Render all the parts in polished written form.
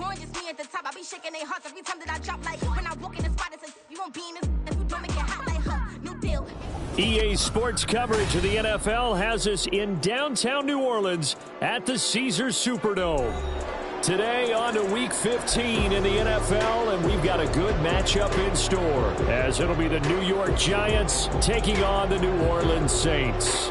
on, just me at the top. I be shaking their hearts every time that I drop. Like when I walk in the spot, it says you won't be in this. If you don't make it hot, like new deal. EA Sports coverage of the NFL has us in downtown New Orleans at the Caesars Superdome. Today on to Week 15 in the NFL, and we've got a good matchup in store, as it'll be the New York Giants taking on the New Orleans Saints.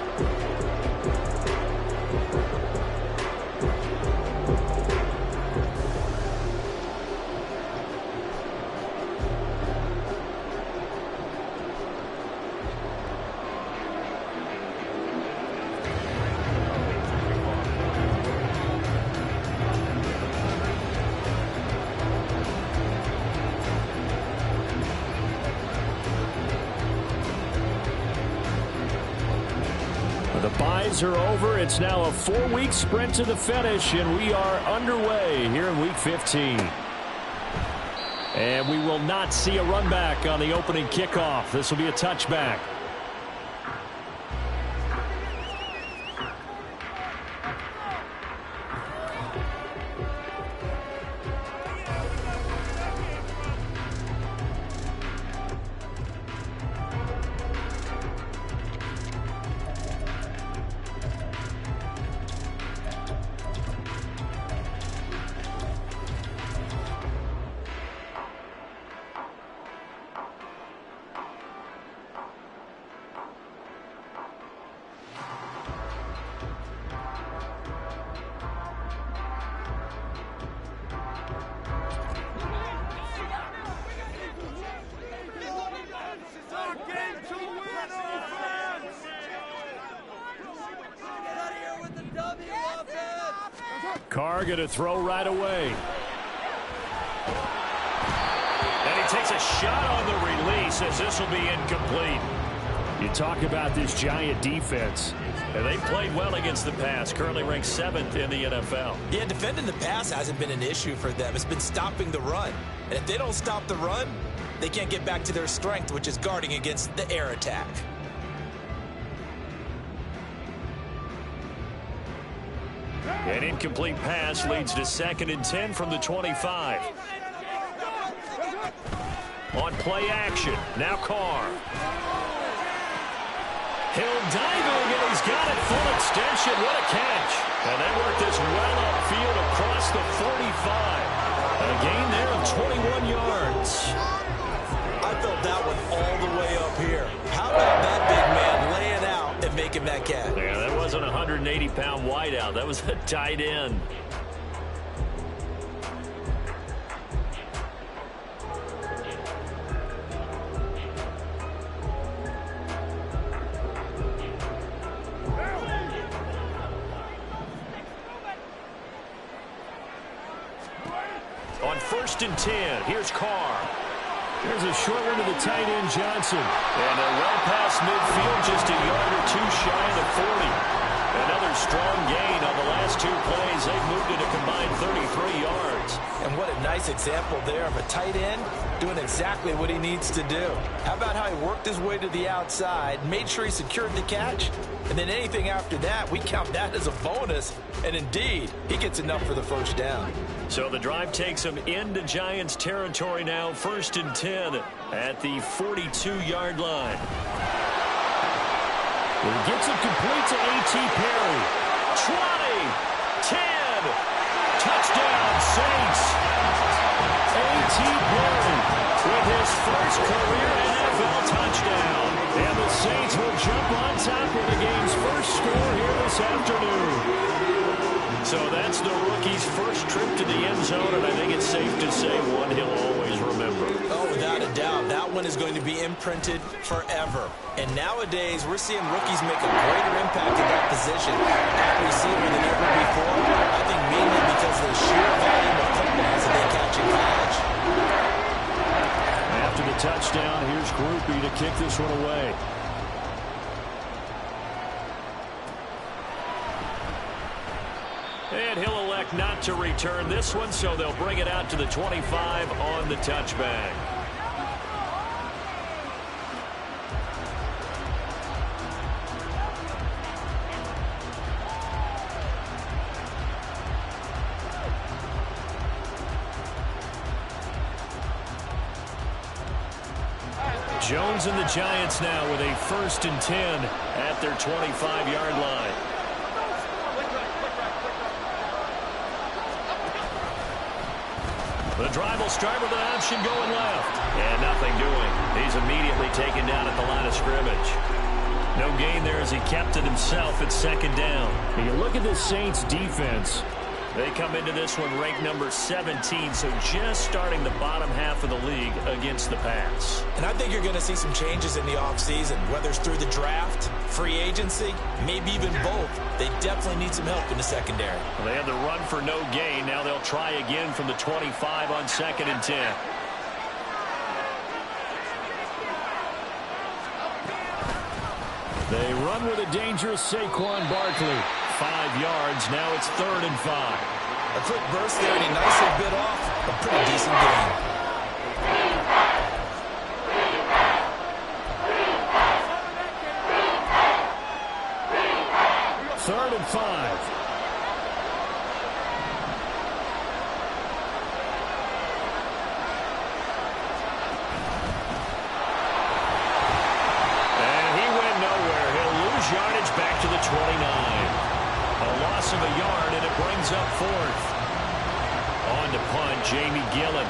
Are over. It's now a 4-week sprint to the finish, and we are underway here in Week 15. And we will not see a run back on the opening kickoff. This will be a touchback. Carr going to throw right away. And he takes a shot on the release as this will be incomplete. You talk about this Giant defense. And they played well against the pass, currently ranked 7th in the NFL. Yeah, defending the pass hasn't been an issue for them. It's been stopping the run. And if they don't stop the run, they can't get back to their strength, which is guarding against the air attack. An incomplete pass leads to 2nd and 10 from the 25. On play action, now Carr. Hill diving, and he's got it full extension. What a catch. And they work this well upfield across the 45. A gain there of 21 yards. I felt that one all the way up here. How about that big man laying out and making that catch? Yeah, that wasn't a 180-pound wideout. That was a tight end. On 1st and 10, here's Carr. There's a short one to the tight end, Johnson. And they're well past midfield, just a yard or two shy of the 40. Another strong gain on the last 2 plays. They've moved it a combined 33 yards. And what a nice example there of a tight end doing exactly what he needs to do. How about how he worked his way to the outside, made sure he secured the catch, and then anything after that, we count that as a bonus. And indeed, he gets enough for the first down. So the drive takes him into Giants territory now, 1st and 10 at the 42-yard line. He gets it complete to A.T. Perry. 20, 10, touchdown Saints. A.T. Perry with his first career NFL touchdown. And the Saints will jump on top of the game's first score here this afternoon. So that's the rookie's first trip to the end zone, and I think it's safe to say one he'll always remember. Oh, without a doubt. That one is going to be imprinted forever. And nowadays, we're seeing rookies make a greater impact in that position at receiver than ever before. I think mainly because of the sheer volume of footballs that they catch and catch. After the touchdown, here's Groupie to kick this one away. And he'll elect not to return this one, so they'll bring it out to the 25 on the touchback. Jones and the Giants now with a 1st and 10 at their 25-yard line. The drive will start with an option going left. And nothing doing. He's immediately taken down at the line of scrimmage. No gain there as he kept it himself at 2nd down. And you look at the Saints defense. They come into this one ranked number 17, so just starting the bottom half of the league against the pass. And I think you're going to see some changes in the offseason, whether it's through the draft, free agency, maybe even both. They definitely need some help in the secondary. Well, they had the run for no gain. Now they'll try again from the 25 on 2nd and 10. They run with a dangerous Saquon Barkley. 5 yards. Now it's 3rd and 5. A quick burst there, and he nicely bit off a pretty decent gain. Third and 5. And he went nowhere. He'll lose yardage back to the 29. A loss of a yard, and it brings up 4th. On to punt, Jamie Gillen.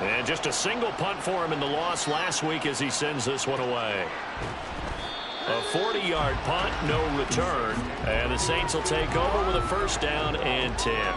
And just a single punt for him in the loss last week as he sends this one away. A 40-yard punt, no return. And the Saints will take over with a 1st down and 10.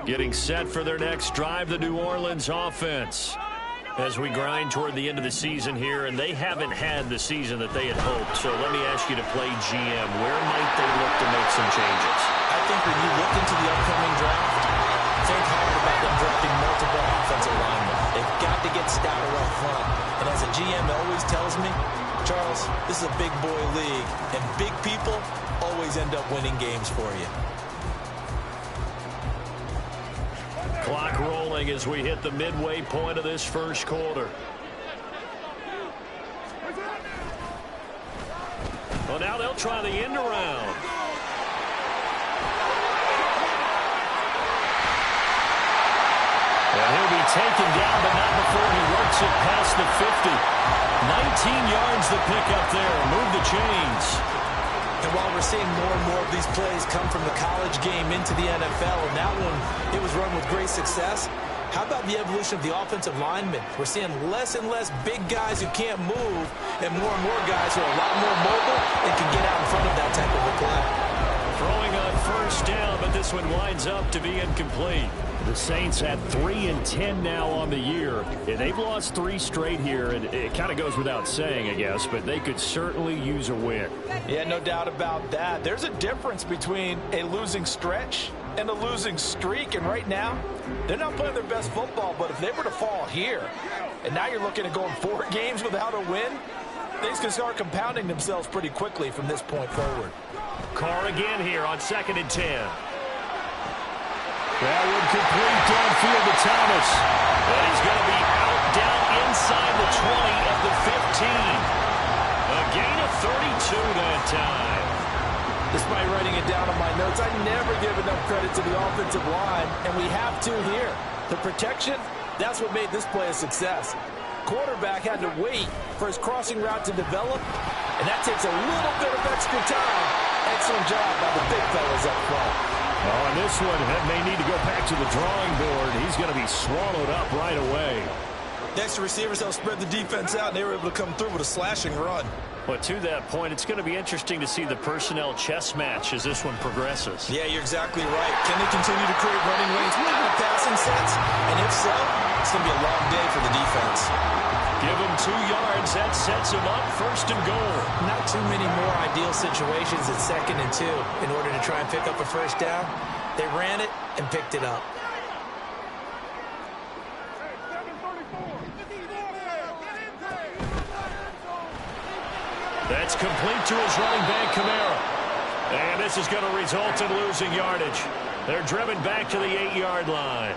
Getting set for their next drive, the New Orleans offense. As we grind toward the end of the season here, and they haven't had the season that they had hoped. So let me ask you to play GM. Where might they look to make some changes? I think when you look into the upcoming draft, think hard about them drafting multiple offensive linemen. They've got to get stouter up front. And as a GM always tells me, Charles, this is a big boy league, and big people always end up winning games for you. Clock rolling as we hit the midway point of this 1st quarter. Well, now they'll try the end around. And he'll be taken down, but not before he works it past the 50. 19 yards to pick up there. Move the chains. And while we're seeing more and more of these plays come from the college game into the NFL, and that one, it was run with great success, how about the evolution of the offensive linemen? We're seeing less and less big guys who can't move and more guys who are a lot more mobile and can get out in front of that type of a play. Throwing on 1st down, but this one winds up to be incomplete. The Saints at 3 and 10 now on the year. And they've lost 3 straight here, and it kind of goes without saying, I guess, but they could certainly use a win. Yeah, no doubt about that. There's a difference between a losing stretch and a losing streak, and right now, they're not playing their best football, but if they were to fall here, and now you're looking at going 4 games without a win, things can start compounding themselves pretty quickly from this point forward. Carr again here on 2nd and 10. That would complete downfield to Thomas. But he's going to be out down inside the 20 at the 15. A gain of 32 that time. Despite writing it down on my notes, I never give enough credit to the offensive line, and we have to here. The protection, that's what made this play a success. Quarterback had to wait for his crossing route to develop, and that takes a little bit of extra time. Excellent job by the big fellas up front. Oh, and this one may need to go back to the drawing board. He's going to be swallowed up right away. Next, the receivers helped spread the defense out, and they were able to come through with a slashing run. But to that point, it's going to be interesting to see the personnel chess match as this one progresses. Yeah, you're exactly right. Can they continue to create running lanes without passing sets? And if so, it's going to be a long day for the defense. Give him 2 yards. That sets him up 1st and goal. Not too many more ideal situations at 2nd and 2 in order to try and pick up a 1st down. They ran it and picked it up. That's complete to his running back, Kamara. And this is going to result in losing yardage. They're driven back to the 8-yard line.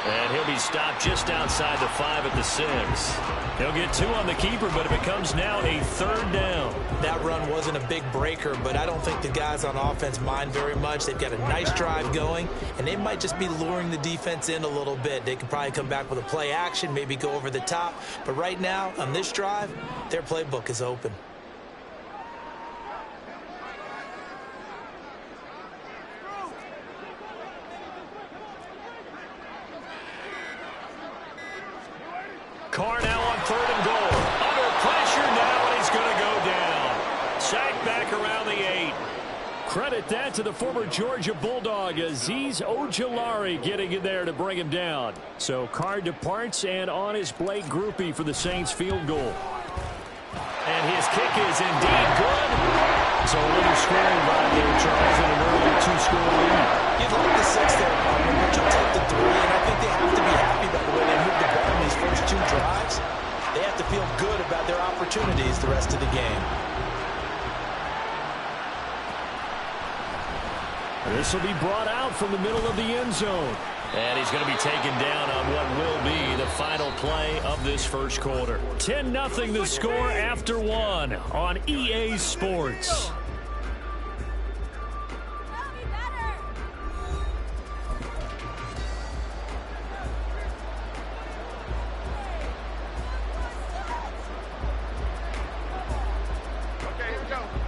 And he'll be stopped just outside the 5 at the 6. He'll get 2 on the keeper, but it becomes now a 3rd down. That run wasn't a big breaker, but I don't think the guys on offense mind very much. They've got a nice drive going, and they might just be luring the defense in a little bit. They can probably come back with a play action, maybe go over the top. But right now, on this drive, their playbook is open. Carr now on 3rd and goal. Under pressure now, and he's going to go down. Sacked back around the 8. Credit that to the former Georgia Bulldog, Azeez Ojulari, getting in there to bring him down. So Carr departs, and on his Blake Grupe for the Saints field goal. And his kick is indeed good. So a little scoring by there, Charles, in an early 2-score lead. You'd like the 6 there, but you'll take the 3, and I think they have to be happy by the way they moved the ball in these first 2 drives. They have to feel good about their opportunities the rest of the game. This will be brought out from the middle of the end zone. And he's going to be taken down on what will be the final play of this first quarter. 10-0 the score after 1 on EA Sports.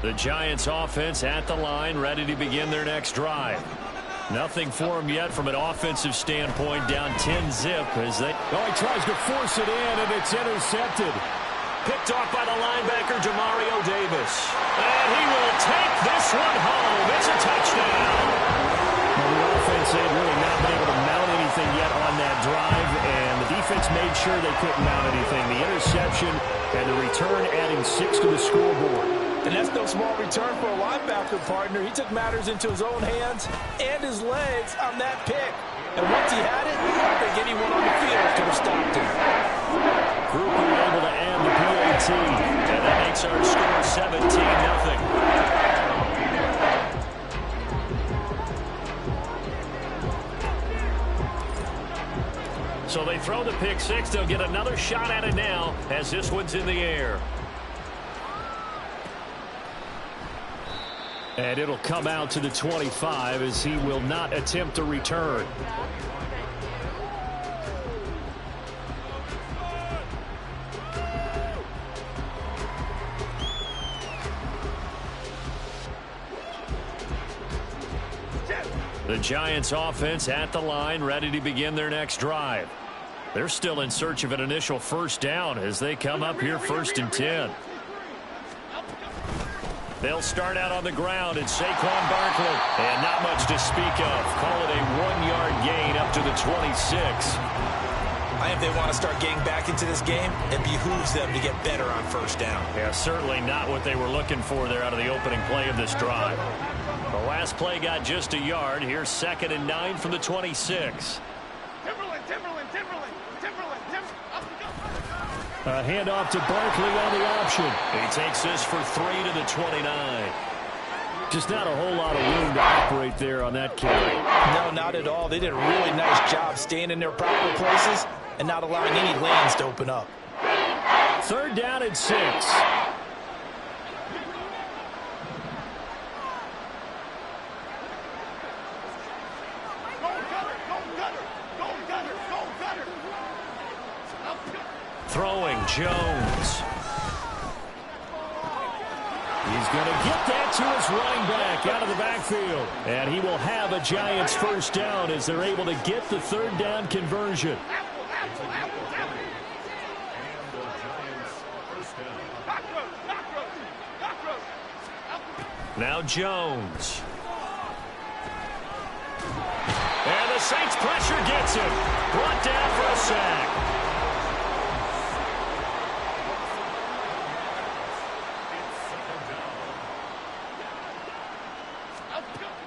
The Giants offense at the line, ready to begin their next drive. Nothing for him yet from an offensive standpoint, down 10-zip as they... Oh, he tries to force it in, and it's intercepted. Picked off by the linebacker, Demario Davis. And he will take this one home. It's a touchdown. Well, the offense had really not been able to mount anything yet on that drive, and the defense made sure they couldn't mount anything. The interception and the return adding 6 to the scoreboard. And that's no small return for a linebacker partner. He took matters into his own hands and his legs on that pick. And once he had it, I don't think anyone on the field could have stopped him. Grupe able to add the PAT. And that makes our score 17-0. So they throw the pick 6. They'll get another shot at it now as this one's in the air. And it'll come out to the 25 as he will not attempt a return. The Giants offense at the line, ready to begin their next drive. They're still in search of an initial first down as they come up here 1st and 10. They'll start out on the ground, and Saquon Barkley. And not much to speak of. Call it a 1-yard gain up to the 26. I think they want to start getting back into this game. It behooves them to get better on first down. Yeah, certainly not what they were looking for there out of the opening play of this drive. The last play got just a yard. Here's 2nd and 9 from the 26. A handoff to Barkley on the option. He takes this for 3 to the 29. Just not a whole lot of room to operate there on that carry. No, not at all. They did a really nice job staying in their proper places and not allowing any lanes to open up. 3rd down and 6. Throwing, Jones. He's going to get that to his running back out of the backfield. And he will have a Giants first down as they're able to get the 3rd down conversion. Now Jones. And the Saints pressure gets him. Brought down for a sack.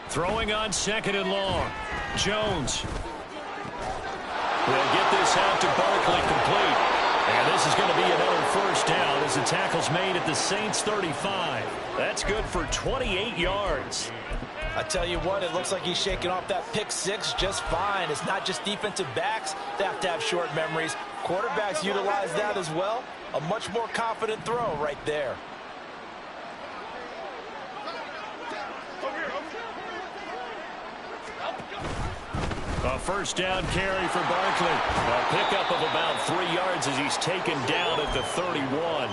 Throwing on 2nd and long. Jones will get this out to Barkley complete. And this is going to be another first down as the tackle's made at the Saints 35. That's good for 28 yards. I tell you what, it looks like he's shaking off that pick six just fine. It's not just defensive backs that have to have short memories. Quarterbacks utilize that as well. A much more confident throw right there. A first down carry for Barkley. A pickup of about 3 yards as he's taken down at the 31.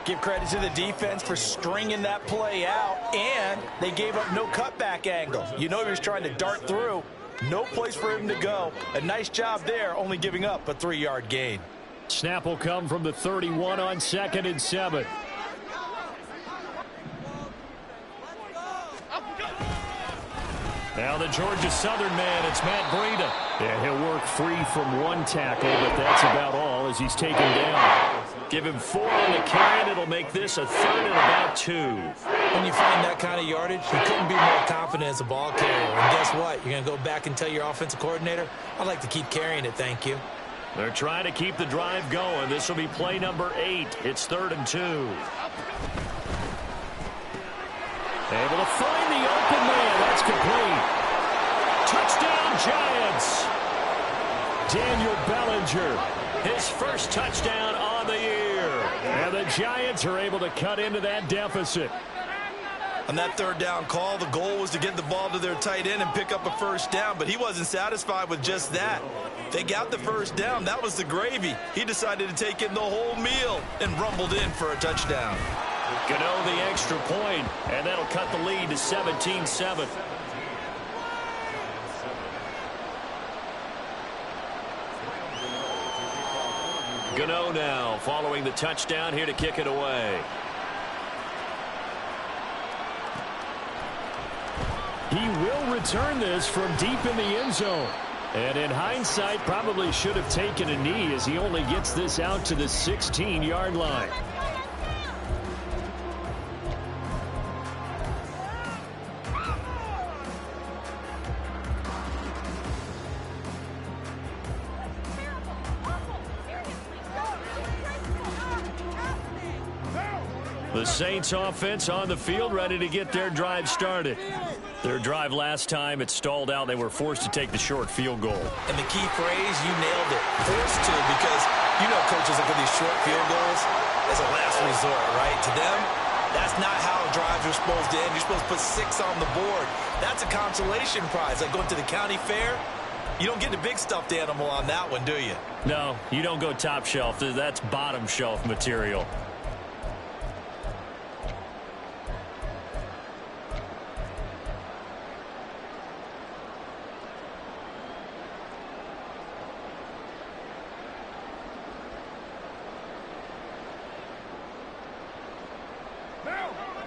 Give credit to the defense for stringing that play out, and they gave up no cutback angle. You know he was trying to dart through. No place for him to go. A nice job there, only giving up a 3-yard gain. Snap will come from the 31 on 2nd and 7. Now the Georgia Southern man, it's Matt Breida. Yeah, he'll work free from one tackle, but that's about all as he's taken down. Give him 4 on the carry, and it'll make this a 3rd and about 2. When you find that kind of yardage, you couldn't be more confident as a ball carrier. And guess what? You're going to go back and tell your offensive coordinator, I'd like to keep carrying it, thank you. They're trying to keep the drive going. This will be play number 8. It's 3rd and 2. Able to find the open man. That's complete. Touchdown, Giants. Daniel Bellinger. His first touchdown on the year. And the Giants are able to cut into that deficit. On that 3rd down call, the goal was to get the ball to their tight end and pick up a first down, but he wasn't satisfied with just that. They got the first down. That was the gravy. He decided to take in the whole meal and rumbled in for a touchdown. Gano the extra point, and that'll cut the lead to 17-7. Gano now following the touchdown here to kick it away. He will return this from deep in the end zone. And in hindsight, probably should have taken a knee as he only gets this out to the 16-yard line. The Saints offense on the field ready to get their drive started. Their drive last time, it stalled out. They were forced to take the short field goal. And the key phrase, you nailed it, forced to, because you know coaches look at these short field goals as a last resort, right? To them, that's not how drives are supposed to end. You're supposed to put 6 on the board. That's a consolation prize. Like going to the county fair, you don't get the big stuffed animal on that one, do you? No, you don't go top shelf. That's bottom shelf material.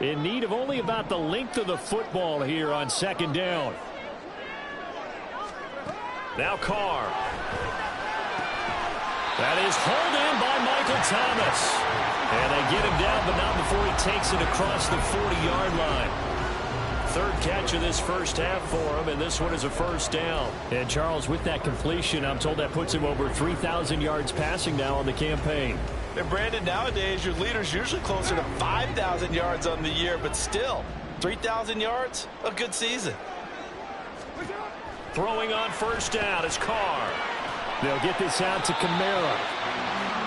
In need of only about the length of the football here on 2nd down. Now Carr. That is hauled in by Michael Thomas. And they get him down, but not before he takes it across the 40-yard line. 3rd catch of this first half for him, and this one is a first down. And Charles, with that completion, I'm told that puts him over 3,000 yards passing now on the campaign. And Brandon, nowadays your leader's usually closer to 5,000 yards on the year, but still, 3,000 yards, a good season. Throwing on first down is Carr. They'll get this out to Kamara.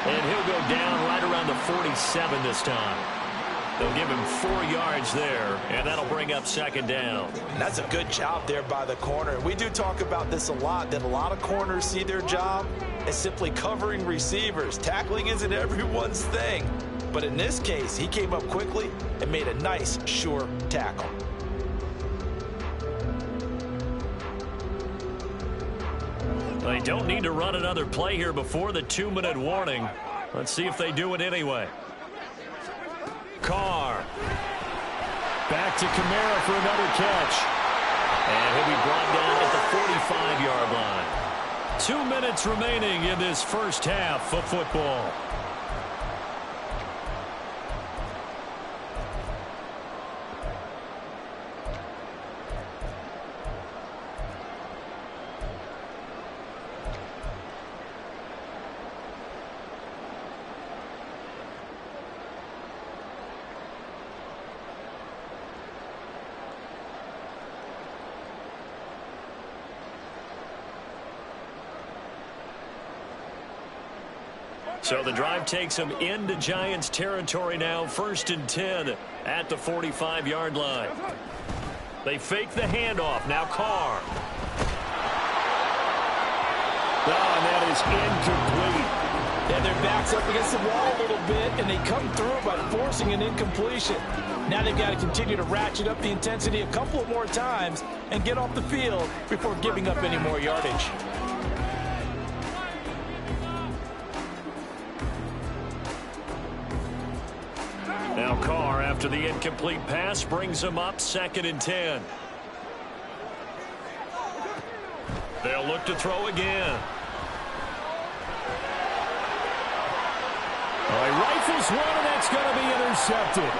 And he'll go down right around the 47 this time. They'll give him 4 yards there, and that'll bring up 2nd down. And that's a good job there by the corner. We do talk about this a lot, that a lot of corners see their job as simply covering receivers. Tackling isn't everyone's thing. But in this case, he came up quickly and made a nice, sure tackle. They don't need to run another play here before the 2-minute warning. Let's see if they do it anyway. Carr. Back to Kamara for another catch. And he'll be brought down at the 45-yard line. 2 minutes remaining in this first half of football. So the drive takes them into Giants territory now, 1st and 10 at the 45-yard line. They fake the handoff. Now Carr. Oh, and that is incomplete. And their back's up against the wall a little bit, and they come through by forcing an incompletion. Now they've got to continue to ratchet up the intensity a couple more times and get off the field before giving up any more yardage. Now Carr, after the incomplete pass, brings them up 2nd and 10. They'll look to throw again. All right, rifles one, and that's going to be intercepted.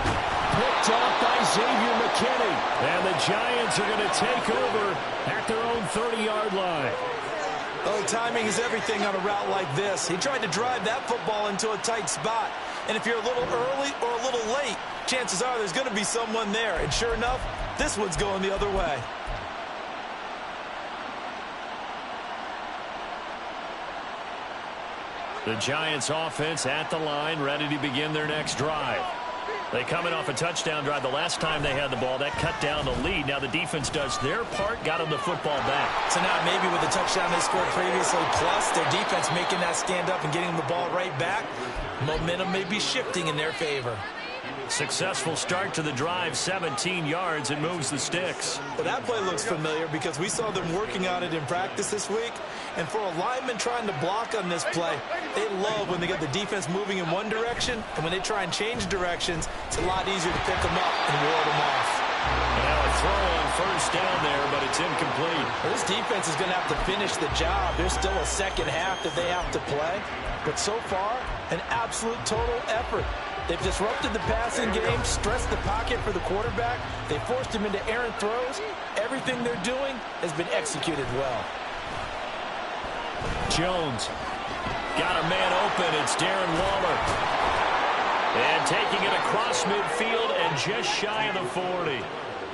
Picked off by Xavier McKinney. And the Giants are going to take over at their own 30-yard line. Oh, timing is everything on a route like this. He tried to drive that football into a tight spot. And if you're a little early or a little late, chances are there's going to be someone there. And sure enough, this one's going the other way. The Giants offense at the line, ready to begin their next drive. They come in off a touchdown drive the last time they had the ball. That cut down the lead. Now the defense does their part, got them the football back. So now maybe with the touchdown they scored previously, plus their defense making that stand up and getting the ball right back, momentum may be shifting in their favor. Successful start to the drive, 17 yards, and moves the sticks. Well, that play looks familiar because we saw them working on it in practice this week. And for a lineman trying to block on this play, they love when they get the defense moving in one direction, and when they try and change directions, it's a lot easier to pick them up and ward them off. Now a throw on 1st down there, but it's incomplete. Well, this defense is going to have to finish the job. There's still a second half that they have to play. But so far, an absolute total effort. They've disrupted the passing game, stressed the pocket for the quarterback. They forced him into errant throws. Everything they're doing has been executed well. Jones got a man open. It's Darren Waller. And taking it across midfield and just shy of the 40.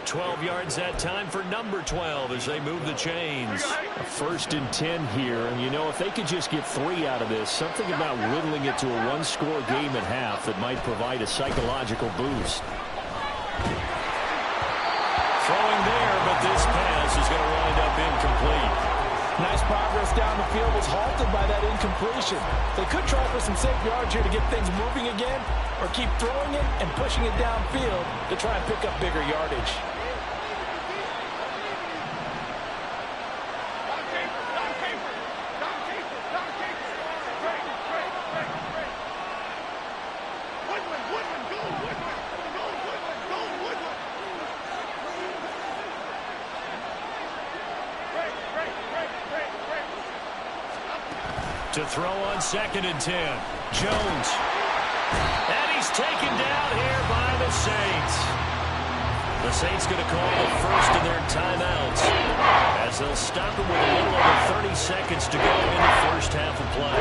12 yards that time for number 12 as they move the chains. A 1st and 10 here, and you know, if they could just get 3 out of this, something about whittling it to a one-score game at half that might provide a psychological boost. Throwing there, but this pass is going to wind up incomplete. Nice progress down the field was halted by that incompletion. They could try for some safe yards here to get things moving again, or keep throwing it and pushing it downfield to try and pick up bigger yardage. To throw on 2nd and 10. Jones. And he's taken down here by the Saints. The Saints going to call the first of their timeouts as they'll stop it with a little over 30 seconds to go in the first half of play.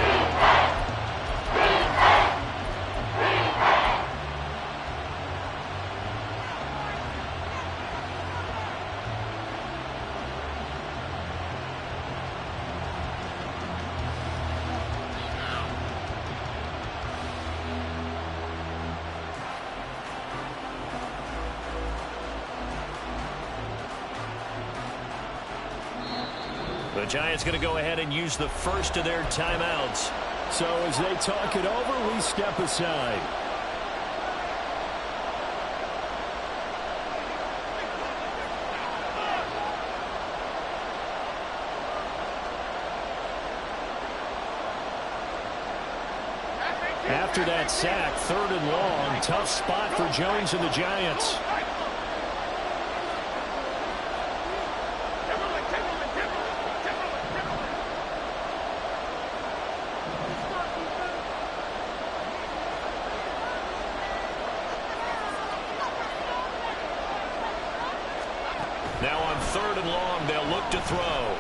The Giants going to go ahead and use the first of their timeouts. So as they talk it over, we step aside. After that sack, 3rd and long, tough spot for Jones and the Giants. Now on 3rd and long, they'll look to throw.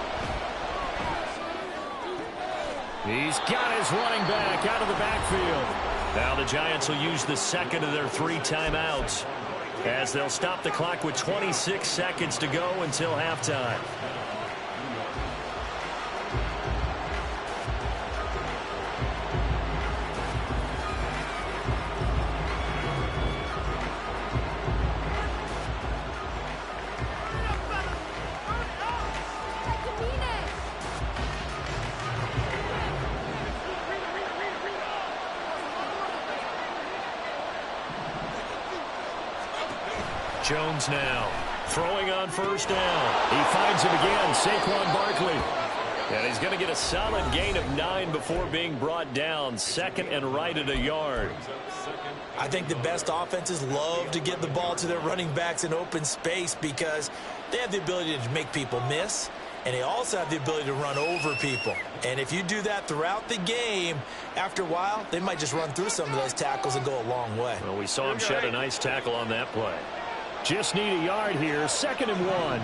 He's got his running back out of the backfield. Now the Giants will use the second of their 3 timeouts as they'll stop the clock with 26 seconds to go until halftime. Jones now throwing on first down. He finds him again, Saquon Barkley. And he's going to get a solid gain of 9 before being brought down. Second and right at a yard. I think the best offenses love to get the ball to their running backs in open space because they have the ability to make people miss, and they also have the ability to run over people. And if you do that throughout the game, after a while, they might just run through some of those tackles and go a long way. Well, we saw him shed a nice tackle on that play. Just need a yard here. 2nd and 1.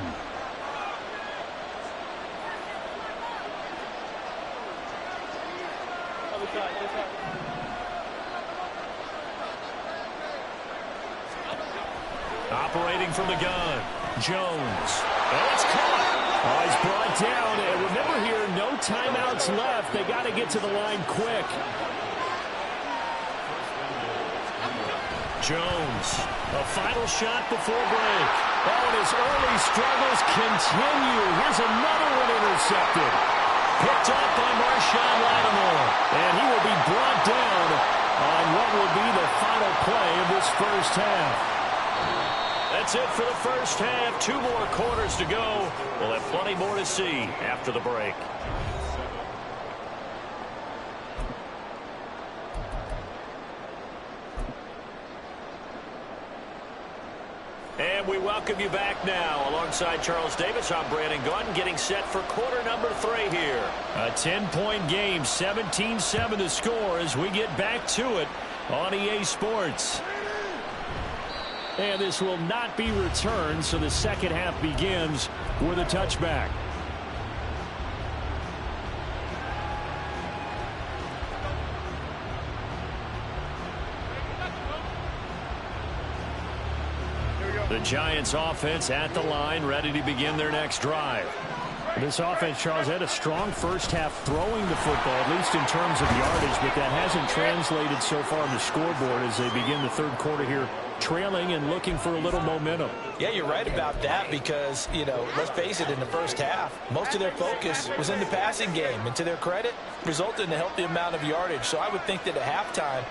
Operating from the gun, Jones. Oh, it's caught. Oh, he's brought down. And remember here, no timeouts left. They got to get to the line quick. Jones, a final shot before break. Oh, and his early struggles continue. Here's another one intercepted. Picked up by Marshawn Lattimore. And he will be brought down on what will be the final play of this first half. That's it for the first half. 2 more quarters to go. We'll have plenty more to see after the break. And we welcome you back now. Alongside Charles Davis, I'm Brandon Gaudin, getting set for quarter number 3 here. A 10-point game, 17-7 the score as we get back to it on EA Sports. And this will not be returned, so the second half begins with a touchback. The Giants offense at the line, ready to begin their next drive. This offense, Charles, had a strong first half throwing the football, at least in terms of yardage, but that hasn't translated so far on the scoreboard as they begin the third quarter here, trailing and looking for a little momentum. Yeah, you're right about that because, let's face it, in the first half, most of their focus was in the passing game. And to their credit, resulted in a healthy amount of yardage. So I would think that at halftime,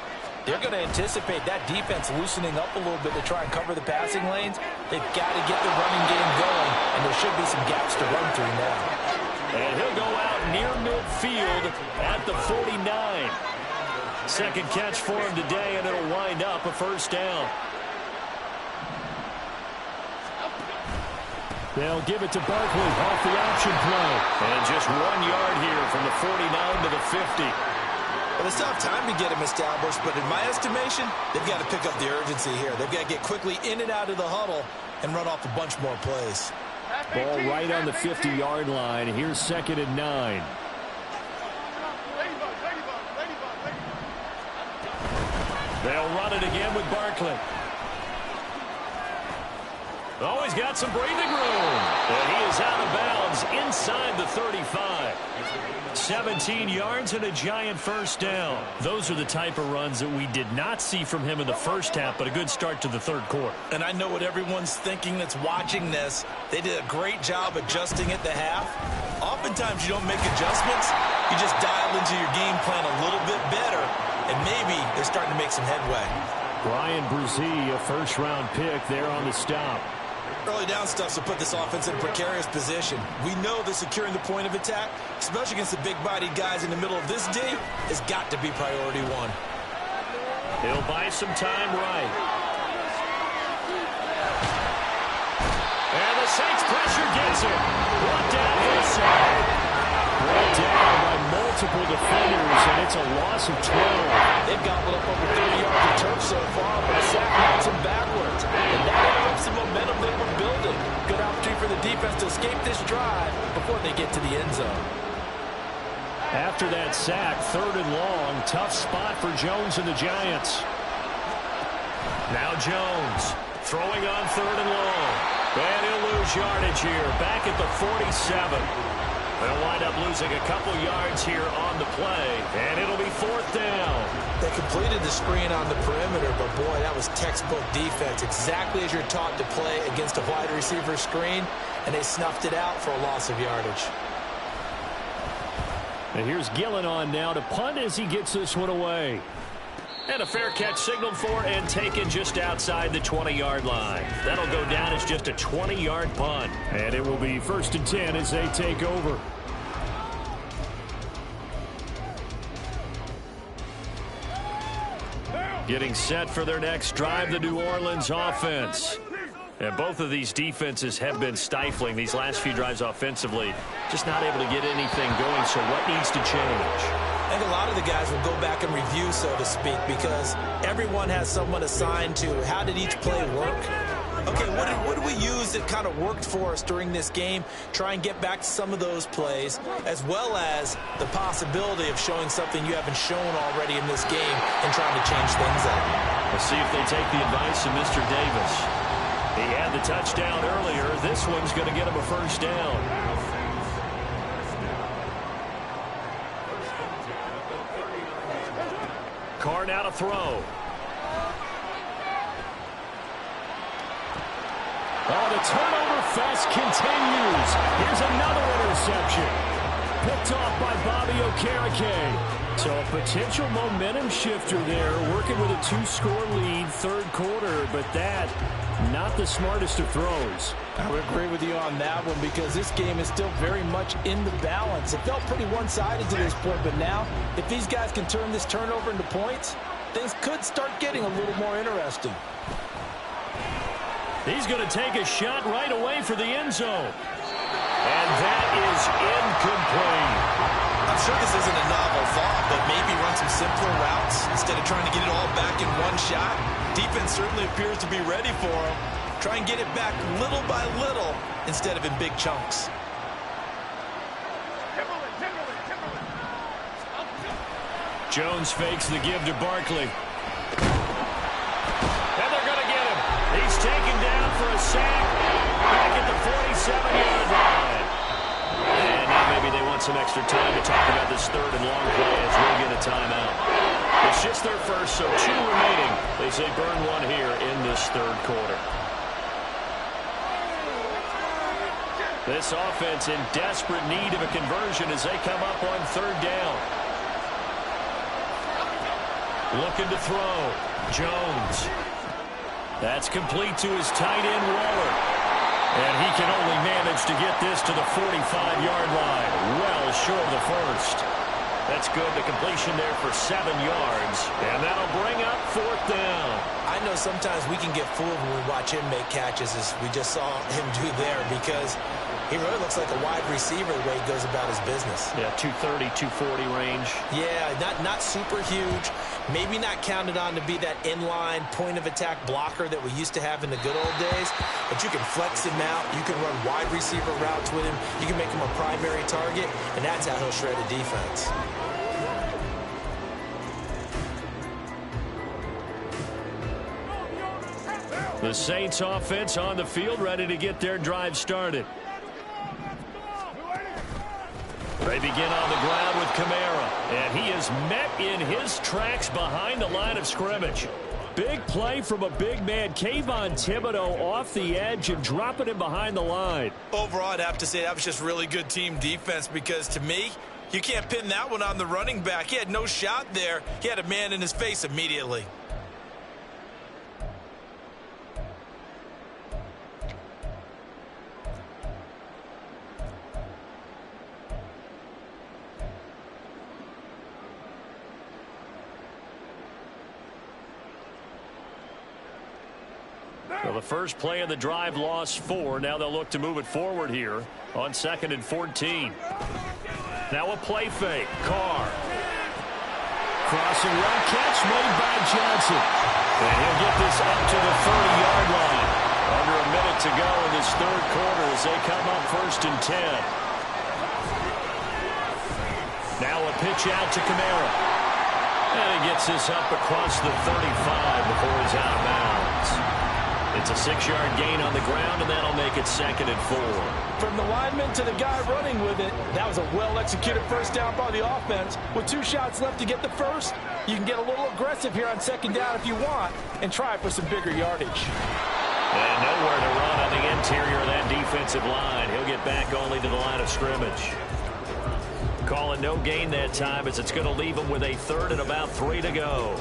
they're going to anticipate that defense loosening up a little bit to try and cover the passing lanes. They've got to get the running game going, and there should be some gaps to run through now. And he'll go out near midfield at the 49. Second catch for him today, and it'll wind up a first down. They'll give it to Barkley off the option play. And just 1 yard here from the 49 to the 50. Well, it's tough time to get him established, but in my estimation, they've got to pick up the urgency here. They've got to get quickly in and out of the huddle and run off a bunch more plays. Ball right on the 50-yard line. Here's 2nd and 9. They'll run it again with Barkley. Oh, he's got some breathing room. And he is out of bounds inside the 35. 17 yards and a Giant first down. Those are the type of runs that we did not see from him in the first half, but a good start to the third quarter. And I know what everyone's thinking that's watching this. They did a great job adjusting at the half. Oftentimes you don't make adjustments. You just dial into your game plan a little bit better, and maybe they're starting to make some headway. Brian Brzee, a first-round pick there on the stop. Early down stuff to put this offense in a precarious position. We know that securing the point of attack, especially against the big-bodied guys in the middle of this D, has got to be priority 1. He'll buy some time right. And the Saints pressure gets him. Brought down inside. Brought down by multiple defenders, and it's a loss of 12. They've got up over 30 yards of turf so far, but a sack knocks them backwards. And that interrupts the momentum they were building. Good opportunity for the defense to escape this drive before they get to the end zone. After that sack, 3rd and long, tough spot for Jones and the Giants. Now Jones throwing on 3rd and long. And he'll lose yardage here, back at the 47. They'll wind up losing a couple yards here on the play, and it'll be 4th down. They completed the screen on the perimeter, but boy, that was textbook defense, exactly as you're taught to play against a wide receiver screen, and they snuffed it out for a loss of yardage. And here's Gillen on now to punt as he gets this one away. And a fair catch signaled for and taken just outside the 20-yard line. That'll go down as just a 20-yard punt. And it will be 1st and 10 as they take over. Getting set for their next drive, the New Orleans offense. And both of these defenses have been stifling these last few drives offensively. Just not able to get anything going, so what needs to change? I think a lot of the guys will go back and review, so to speak, because everyone has someone assigned to how did each play work. Okay, what did we use that kind of worked for us during this game? Try and get back to some of those plays, as well as the possibility of showing something you haven't shown already in this game and trying to change things up. We'll see if they take the advice of Mr. Davis. He had the touchdown earlier. This one's going to get him a 1st down. Carr now to throw. Oh, the turnover fest continues. Here's another interception. Picked off by Bobby Okereke. So a potential momentum shifter there, working with a 2-score lead, 3rd quarter, but that, not the smartest of throws. I would agree with you on that one because this game is still very much in the balance. It felt pretty one-sided to this point, but now, if these guys can turn this turnover into points, things could start getting a little more interesting. He's going to take a shot right away for the end zone. And that is incomplete. I'm sure this isn't a novel thought, but maybe run some simpler routes instead of trying to get it all back in one shot. Defense certainly appears to be ready for him. Try and get it back little by little instead of in big chunks. Jones fakes the give to Barkley. And they're going to get him. He's taken down for a sack back at the 47-yard line. And now maybe they want some extra time to talk about this 3rd and long play as we'll get a timeout. It's just their first, so 2 remaining. They say burn one here in this 3rd quarter. This offense in desperate need of a conversion as they come up on 3rd down. Looking to throw. Jones. That's complete to his tight end, Waller. And he can only manage to get this to the 45-yard line. Well short of the 1st. That's good. The completion there for 7 yards. And that'll bring up 4th down. I know sometimes we can get fooled when we watch him make catches, as we just saw him do there, because he really looks like a wide receiver the way he goes about his business. Yeah, 230, 240 range. Yeah, not super huge. Maybe not counted on to be that inline point-of-attack blocker that we used to have in the good old days. But you can flex him out. You can run wide receiver routes with him. You can make him a primary target, and that's how he'll shred a defense. The Saints offense on the field, ready to get their drive started. They begin on the ground with Kamara, and he is met in his tracks behind the line of scrimmage. Big play from a big man, Kayvon Thibodeau, off the edge and dropping him behind the line. Overall, I'd have to say that was just really good team defense, because to me, you can't pin that one on the running back. He had no shot there. He had a man in his face immediately. Well, the first play of the drive lost 4. Now they'll look to move it forward here on 2nd and 14. Now a play fake. Carr. Crossing route catch made by Johnson. And he'll get this up to the 30-yard line. Under a minute to go in this 3rd quarter as they come up 1st and 10. Now a pitch out to Kamara. And he gets this up across the 35 before he's out of bounds. It's a 6-yard gain on the ground, and that'll make it 2nd and 4. From the lineman to the guy running with it, that was a well-executed first down by the offense. With 2 shots left to get the first, you can get a little aggressive here on 2nd down if you want and try for some bigger yardage. And nowhere to run on the interior of that defensive line. He'll get back only to the line of scrimmage. Calling no gain that time as it's going to leave him with a 3rd and about 3 to go.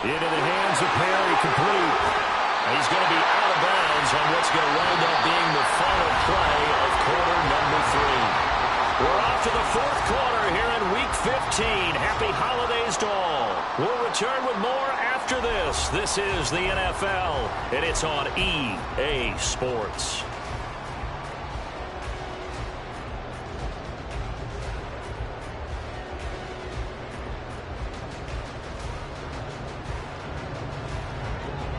Into the hands of Perry, complete. He's going to be out of bounds on what's going to wind up being the final play of quarter number 3. We're off to the fourth quarter here in Week 15. Happy holidays to all. We'll return with more after this. This is the NFL, and it's on EA Sports.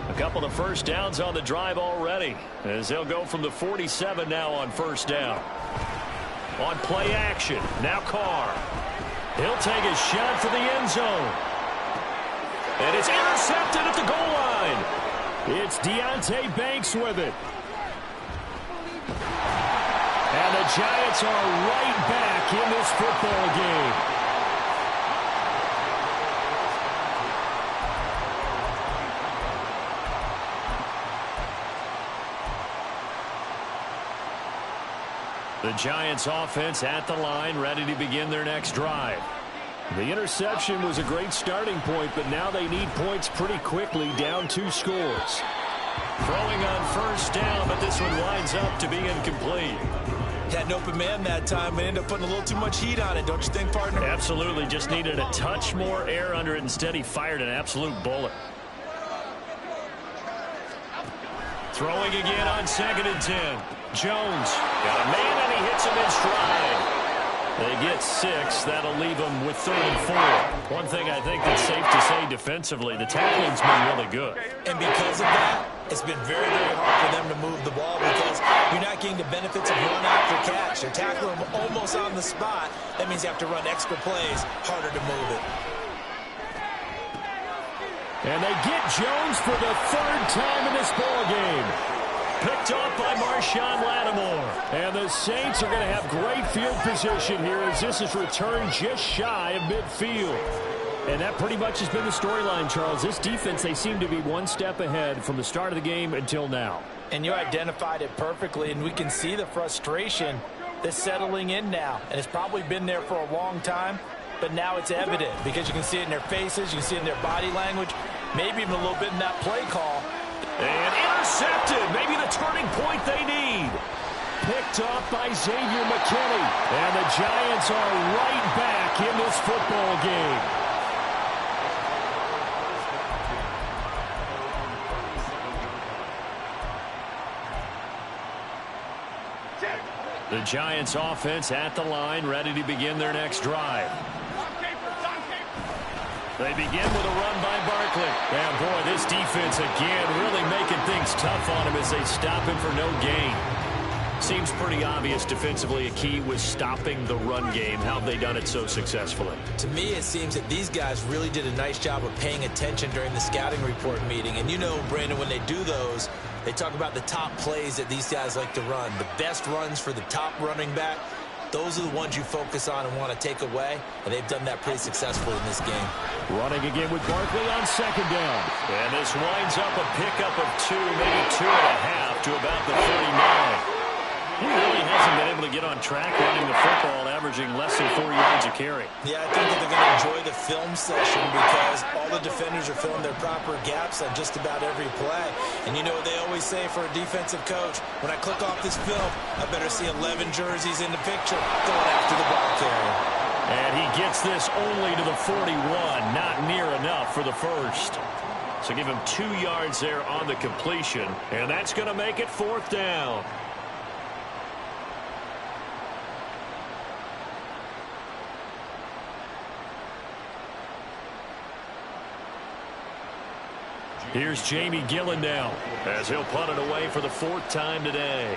A couple of first downs on the drive already, as they'll go from the 47 now on first down. On play action, now Carr. He'll take a shot for the end zone. And it's intercepted at the goal line. It's Deonte Banks with it. And the Giants are right back in this football game. The Giants offense at the line, ready to begin their next drive. The interception was a great starting point, but now they need points pretty quickly, down 2 scores. Throwing on first down, but this one winds up to be incomplete. Had an open man that time, but ended up putting a little too much heat on it, don't you think, partner? Absolutely, just needed a touch more air under it. Instead, he fired an absolute bullet. Throwing again on 2nd and 10. Jones got a man, and he hits him in stride. They get 6. That'll leave them with 3rd and 4. One thing I think that's safe to say defensively, the tackling's been really good. And because of that, it's been very, very hard for them to move the ball because you're not getting the benefits of run after catch. They're tackling them almost on the spot. That means you have to run extra plays, harder to move it. And they get Jones for the 3rd time in this ball game. Picked off by Marshawn Lattimore. And the Saints are going to have great field position here as this is returned just shy of midfield. And that pretty much has been the storyline, Charles. This defense, they seem to be one step ahead from the start of the game until now. And you identified it perfectly, and we can see the frustration that's settling in now. And it's probably been there for a long time, but now it's evident because you can see it in their faces, you can see it in their body language, maybe even a little bit in that play call. And intercepted, maybe the turning point they need. Picked off by Xavier McKinney. And the Giants are right back in this football game. The Giants offense at the line, ready to begin their next drive. They begin with a run by Barkley. And boy, this defense again really making things tough on him as they stop him for no gain. Seems pretty obvious defensively a key was stopping the run game. How have they done it so successfully? To me, it seems that these guys really did a nice job of paying attention during the scouting report meeting. And you know, Brandon, when they do those, they talk about the top plays that these guys like to run. The best runs for the top running back. Those are the ones you focus on and want to take away, and they've done that pretty successfully in this game. Running again with Barkley on 2nd down. And this winds up a pickup of 2, maybe 2.5 to about the 39. He really hasn't been able to get on track running the football, averaging less than 4 yards a carry. Yeah, I think that they're going to enjoy the film session because all the defenders are filling their proper gaps on just about every play. And you know what they always say for a defensive coach, when I click off this film, I better see 11 jerseys in the picture going after the ball carrier. And he gets this only to the 41, not near enough for the first. So give him 2 yards there on the completion, and that's going to make it 4th down. Here's Jamie Gillen now as he'll punt it away for the 4th time today.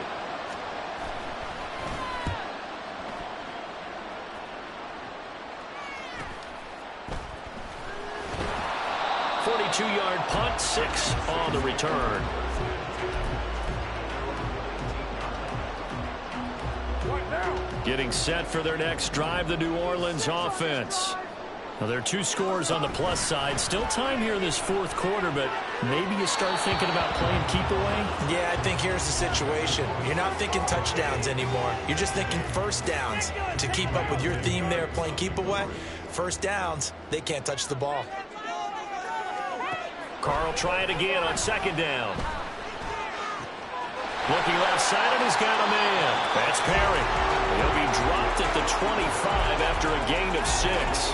.42-yard punt, 6 on the return. Getting set for their next drive, the New Orleans offense. Well, there are 2 scores on the plus side. Still time here in this 4th quarter, but maybe you start thinking about playing keep away? Yeah, I think here's the situation. You're not thinking touchdowns anymore. You're just thinking first downs. To keep up with your theme there, playing keep away, first downs, they can't touch the ball. Carr will try it again on second down. Looking left side, and he's got a man. That's Perry. He'll be dropped at the 25 after a gain of 6.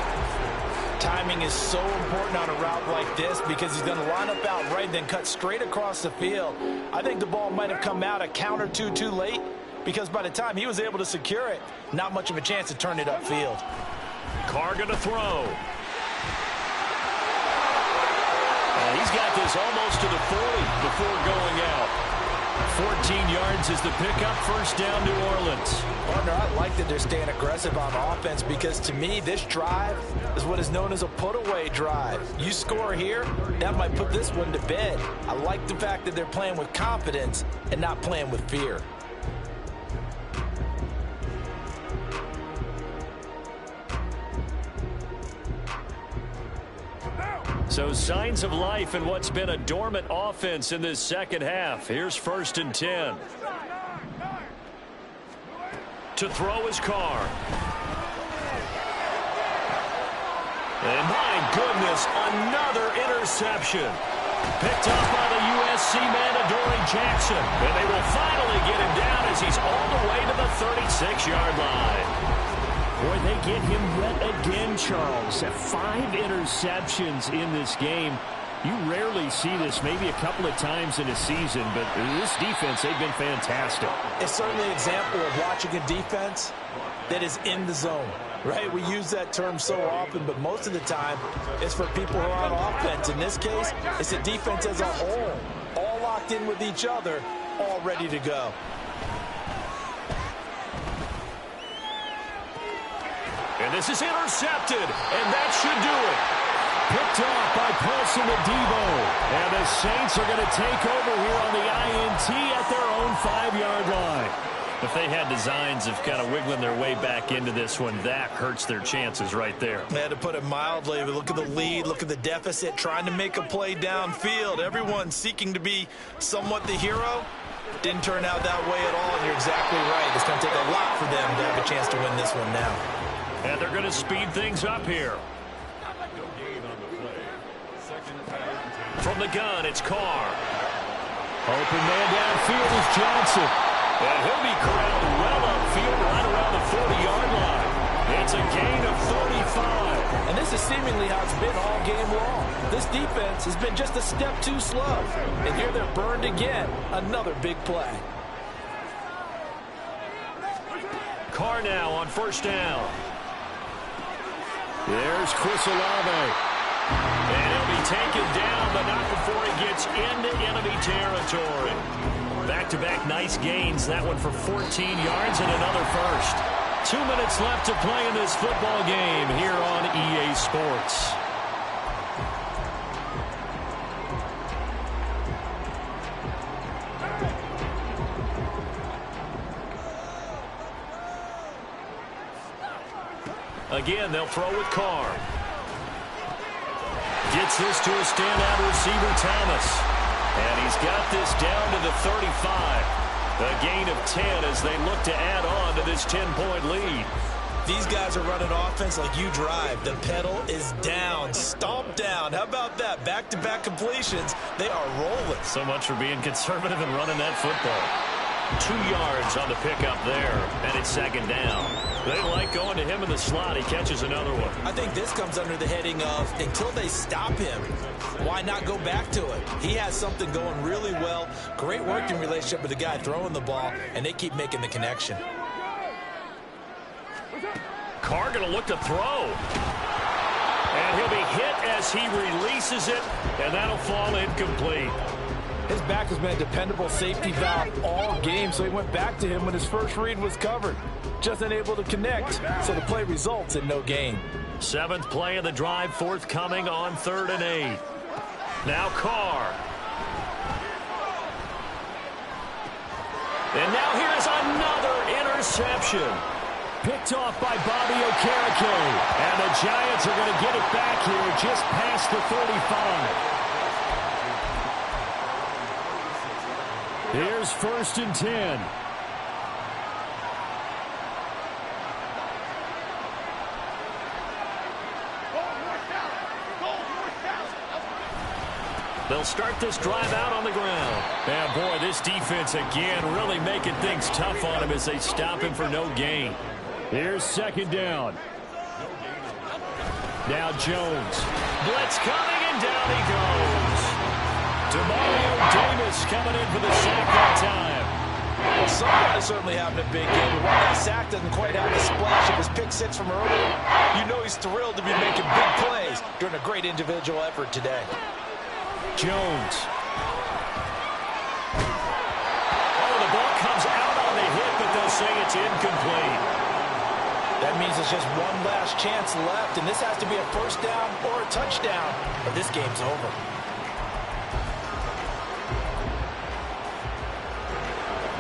Timing is so important on a route like this because he's going to line up out right and then cut straight across the field. I think the ball might have come out a count or two too late because by the time he was able to secure it, not much of a chance to turn it upfield. Carr going to throw. And he's got this almost to the 40 before going out. 14 yards is the pickup, first down, New Orleans. Partner, I like that they're staying aggressive on offense because to me, this drive is what is known as a put-away drive. You score here, that might put this one to bed. I like the fact that they're playing with confidence and not playing with fear. So signs of life in what's been a dormant offense in this second half. Here's 1st and 10. To throw is Carr. And my goodness, another interception. Picked up by the USC man, Adoree Jackson. And they will finally get him down as he's all the way to the 36-yard line. Boy, they get him yet again, Charles. 5 interceptions in this game. You rarely see this, maybe a couple of times in a season, but this defense, they've been fantastic. It's certainly an example of watching a defense that is in the zone, right? We use that term so often, but most of the time it's for people who are on offense. In this case, it's a defense as a whole, all locked in with each other, all ready to go. And this is intercepted, and that should do it. Picked off by Paulson Adebo. And the Saints are going to take over here on the INT at their own 5-yard line. If they had designs of kind of wiggling their way back into this one, that hurts their chances right there. To put it mildly, look at the lead, look at the deficit, trying to make a play downfield. Everyone seeking to be somewhat the hero. Didn't turn out that way at all, and you're exactly right. It's going to take a lot for them to have a chance to win this one now. And they're going to speed things up here. From the gun, it's Carr. Open man downfield is Johnson. And he'll be corralled well upfield right around the 40-yard line. It's a gain of 35. And this is seemingly how it's been all game long. This defense has been just a step too slow. And here they're burned again. Another big play. Carr now on 1st down. There's Chris Olave. And he'll be taken down, but not before he gets into enemy territory. Back-to-back nice gains. That one for 14 yards and another first. 2 minutes left to play in this football game here on EA Sports. Again, they'll throw with Carr. Gets this to a standout receiver, Thomas. And he's got this down to the 35. A gain of 10 as they look to add on to this 10-point lead. These guys are running offense like you drive. The pedal is down, stomp down. How about that? Back-to-back completions. They are rolling. So much for being conservative and running that football. 2 yards on the pickup there, and it's 2nd down. They like going to him in the slot. He catches another one. I think this comes under the heading of until they stop him, why not go back to it? He has something going really well. Great working relationship with the guy throwing the ball, and they keep making the connection. Carr going to look to throw. And he'll be hit as he releases it, and that'll fall incomplete. His back has been a dependable safety valve all game, so he went back to him when his first read was covered. Just unable to connect, so the play results in no gain. 7th play of the drive forthcoming on 3rd and 8. Now Carr. And now here's another interception. Picked off by Bobby Okereke. And the Giants are going to get it back here just past the 35. Here's 1st and 10. They'll start this drive out on the ground. And boy, this defense again really making things tough on him as they stop him for no gain. Here's second down. Now Jones. Blitz coming, and down he goes. Demario Davis coming in for the sack that time. Well, some guys certainly having a big game, but while that sack doesn't quite have the splash of his pick six from earlier, you know he's thrilled to be making big plays during a great individual effort today. Jones. Oh, the ball comes out on the hit, but they'll say it's incomplete. That means there's just one last chance left, and this has to be a first down or a touchdown, or this game's over.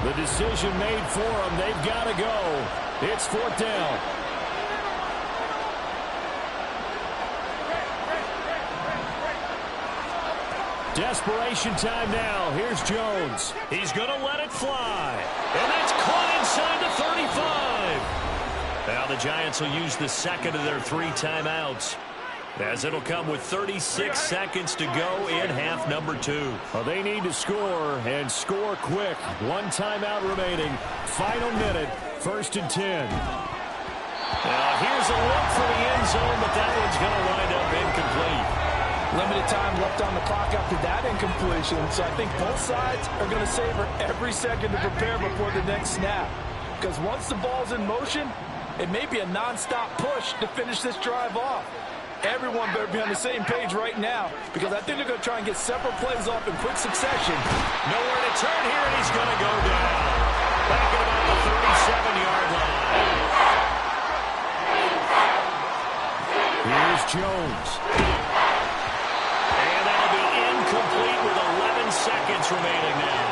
The decision made for them. They've got to go. It's fourth down. Desperation time now. Here's Jones. He's going to let it fly. And that's caught inside the 35. Now the Giants will use the second of their 3 timeouts, as it'll come with 36 seconds to go in half number 2. Well, they need to score, and score quick. 1 timeout remaining. Final minute, 1st and 10. Now here's a look for the end zone, but that one's going to wind up incomplete. Limited time left on the clock after that incompletion, so I think both sides are going to savor every second to prepare before the next snap. Because once the ball's in motion, it may be a non-stop push to finish this drive off. Everyone better be on the same page right now, because I think they're going to try and get several plays off in quick succession. Nowhere to turn here, and he's going to go down. Back at about the 37-yard line. Here's Jones. And that'll be incomplete with 11 seconds remaining now.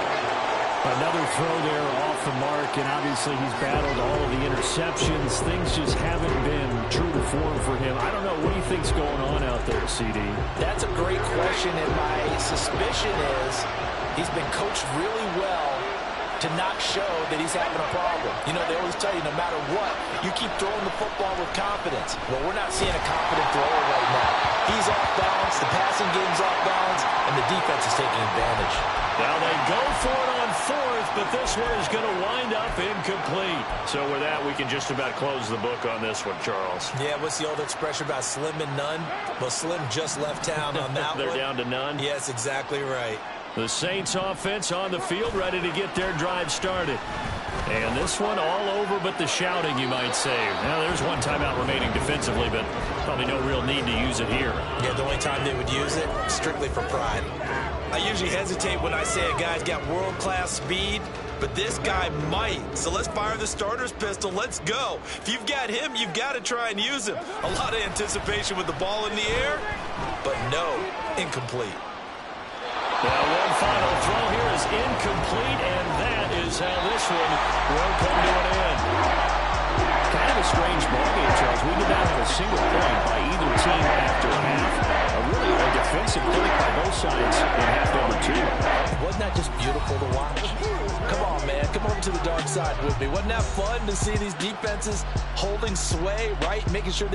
Another throw there off the mark, and obviously he's battled all of the interceptions. Things just haven't been true to form for him. I don't know. What do you think's going on out there, CD? That's a great question, and my suspicion is he's been coached really well to not show that he's having a problem. You know, they always tell you no matter what, you keep throwing the football with confidence. Well, we're not seeing a confident thrower right now. He's off balance, the passing game's off balance, and the defense is taking advantage. Now they go for it on 4th, but this one is going to wind up incomplete. So with that, we can just about close the book on this one, Charles. Yeah, what's the old expression about slim and none? Well, Slim just left town on that They're one. down to none? Yes, exactly right. The Saints offense on the field, ready to get their drive started. And this one all over but the shouting, you might say. Now, there's 1 timeout remaining defensively, but probably no real need to use it here. Yeah, the only time they would use it, strictly for pride. I usually hesitate when I say a guy's got world-class speed, but this guy might. So let's fire the starter's pistol. Let's go. If you've got him, you've got to try and use him. A lot of anticipation with the ball in the air, but no, incomplete. Now, one final throw here is incomplete, and that is how this one will come to an end. Kind of a strange ballgame, Charles. We did not have a single point by either team after half. Really a defensive play by both sides in half number 2. Wasn't that just beautiful to watch? Come on, man. Come over to the dark side with me. Wasn't that fun to see these defenses holding sway, right? Making sure